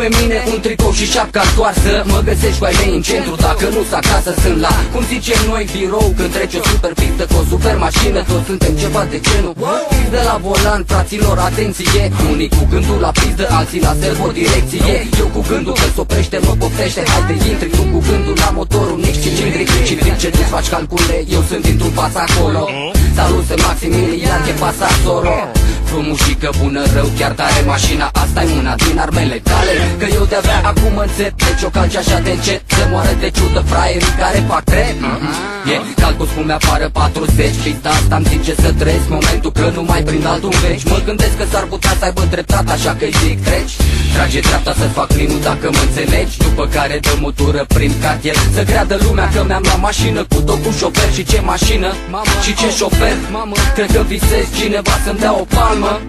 pe mine un tricou și șapca întoarsă. Mă găsești cu ai mei în centru, dacă nu-s acasă sunt la, cum zicem noi, birou. Când trece o super pistă cu o super mașină, toți suntem ceva de genul fix de la volan, fraților, atenție. Unii cu gândul la pizdă, alții la servo-direcție. Eu cu gândul că s-oprește, mă poftește, haide intri. Tu cu gândul la motorul mic și cindric. Și timp ce tu faci calcule, eu sunt dintr-un pas acolo. Salut, sunt Maximilian, che pasa solo. Frumușică, bună, rău, chiar tare mașina, asta-i una din armele tale. Că eu de-abia acum înțep, deci o calci așa de încet, se moară de ciudă fraierii care fac trep. Calcul cum mi-apară 40, pista asta-mi zice să trăiesc momentul, că nu mai prind altul veci. Mă gândesc că s-ar putea să aibă dreptate, așa că-i zic treci. Trage dreapta să fac plinul dacă mă înțelegi. După care dă mutură prin cartier, să creadă lumea că mi-am luat mașină cu tot cu șofer. Și ce mașină, și ce șofer, cred că visez cineva să-mi dea o palmă.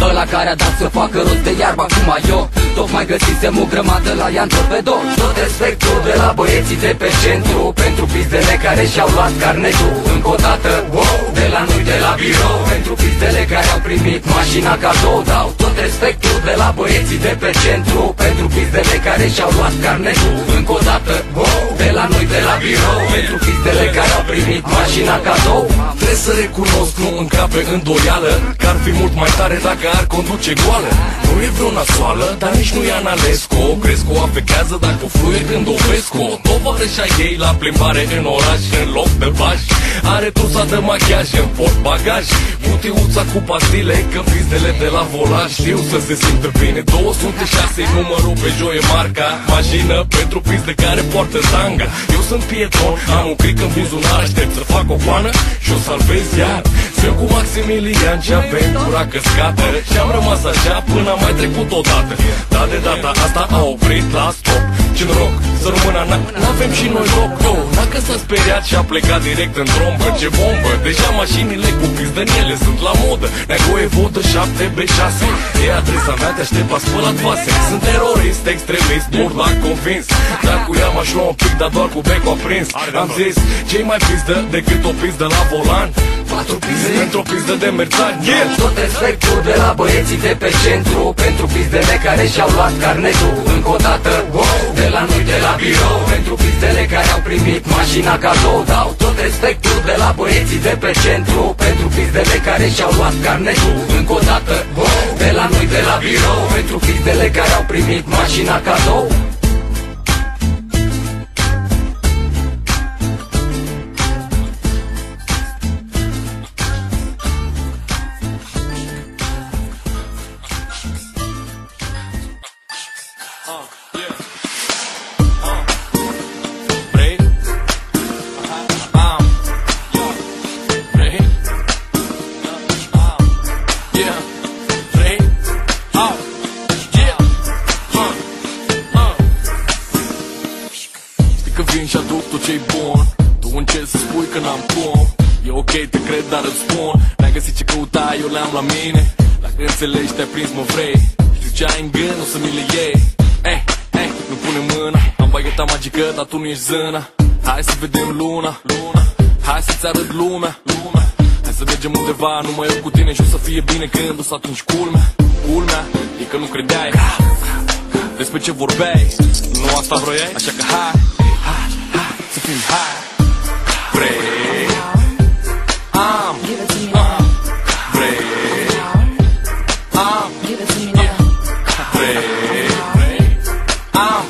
Ăla care a dat să facă rost de iarbă, acum eu tocmai găsisem o grămadă la Ian Torpedo. Tot respectul de la băieții de pe centru, pentru pizdele care și-au luat carnetul. Încă o dată, wow, de la noi de la birou, pentru pizdele care au primit mașina cadou. Dau tot respectul de la băieții de pe centru, pentru pizdele care și-au luat carnetul. Încă o dată, wow, de la noi de la birou, pentru pizdele care au primit mașina cadou. Trebuie să recunosc, nu încape îndoială, că ar fi mult mai tare dacă ar conduce goală. Nu e vreo nasoală, dar nici nu e Analescu. Crezi că o afectează dacă fluie când o vezi cu o tovarășa ei la plimbare în oraș. În loc de baș are trusa de machiaj în portbagaj, cutiuța cu pastile, că pizdele de la volan știu să se simtă bine. 206 numărul pe joie marca, mașină pentru pizde care poartă tanga. Eu sunt pieton, am un cric în buzunar, aștept să fac o coană și o salvez iar. Sunt cu Maximilian și aventura căscată, și-am rămas așa până am mai trecut odată. Dar de data asta a oprit la stop. Ce noroc, să rămână, n-avem și noi loc. Dacă s-a speriat și a plecat direct în drum, că ce bombă, deja mașinile cu pizdăniele sunt la modă. Neagoe vodă 7B6, e adresa mea, te aștept la spălat vase. Sunt terorist, extremist, mur la convins. Dar cu ea m-aș lua un pic, dar doar cu becul aprins. Am zis, ce-i mai pizdă decât o pizdă la volan? 4 pizde într-o pizdă de merțan, yeah! Tot respectul de la băieții de pe centru, pentru pizdele care și-au luat carnetul. Încă o dată, wow, de la noi de la birou, pentru pizdele care au primit mașina cadou. Dau tot respectul de la băieții de pe centru, pentru pizdele care și-au luat carnetul. Încă o dată, wow, de la noi de la birou, pentru pizdele care au primit mașina cadou. Că vin și aduc tot ce-i bun, tu încerci să spui că n-am cum. E ok, te cred, dar îți spun, n-ai găsit ce căutai, eu le-am la mine. Dacă înțelegi, te-ai prins, mă vrei. Știu ce ai în gând, o să mi le iei. Nu pune mâna, am bagheta magică, dar tu nu ești zâna. Hai să vedem luna, hai să-ți arăt lumea. Hai să mergem undeva, numai eu cu tine și o să fie bine când o să atunci culmea. Culmea e că nu credeai despre ce vorbeai, nu asta vroiai, așa că hai să fim high. Vrei, am, vrei, am, vrei, am,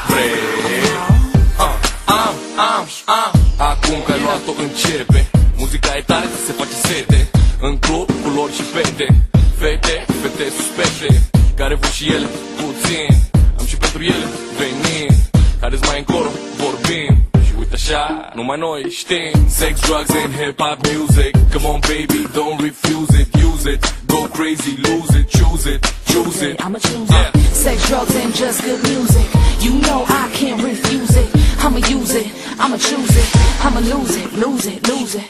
vrei, acum că ai luat-o începe, muzica e tare, se face sete. În club, culori și fete, fete suspecte, care vor și ele puțin, am și pentru ele venin. Care-s mai încolo vorbim și uite așa, numai noi știm. Sex, drugs and hip-hop music, come on baby, don't refuse it. Use it, go crazy, lose it, choose it, choose it. I'ma choose it. Sex, drugs and just good music, you know I can't refuse it. I'ma use it, I'ma choose it, I'ma lose it, lose it, lose it.